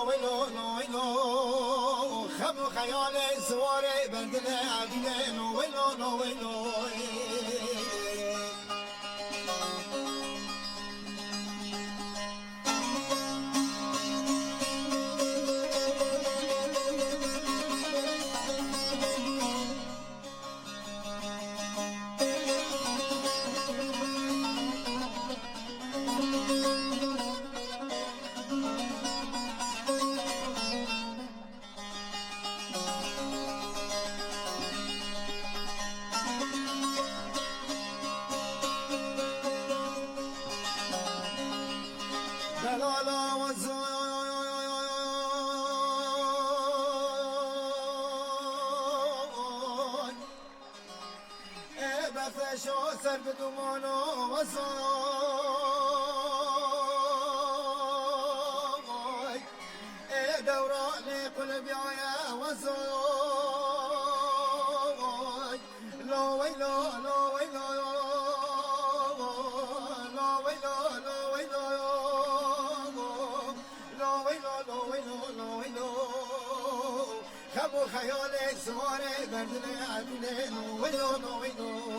ويلو ويلو خم خيال سواري بردل عدلين ويلو ويلو دلالا وزوي بفشو سر بدمانو وزوي دوراني قلبي يا وزوي لو ويلو لو ويلو لو ويلو لو ويلو خبو خيالك سواري بردنا عدلين ويلو ويلو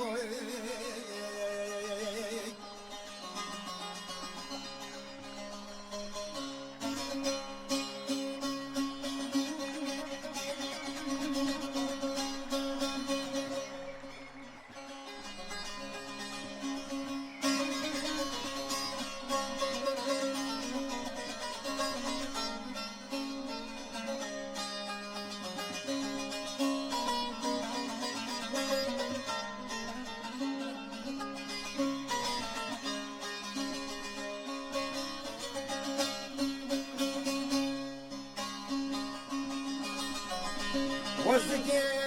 وزكيم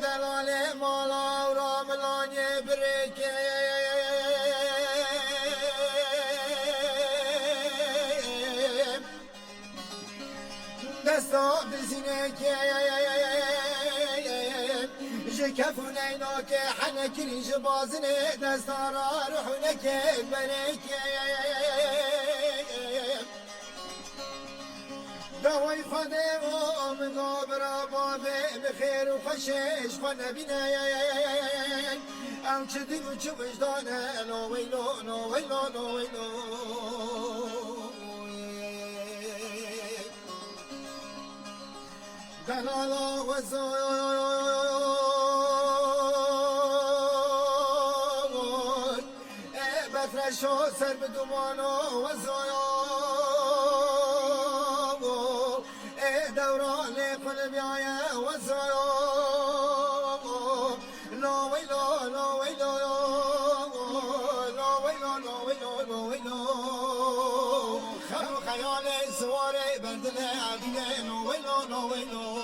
دلالي مالا وراملاني بريكيم دستا بزينكيم جكفونينوك حنكري جبازني دستارا روحونك بريكيم دوای خودم من برا بابه بخیر و خوشش خود بینن ام چه دل و چه وجدانه لو ویلو لو ویلو لو ویلو دلالا و زوی بفرشو سر بدمانو و زوی دوران قلبي يا وزايا لا ويلو لا ويلو لا ويلو لا ويلو لا ويلو خلو خيالي سواري بردنا عدلين ويلو لا ويلو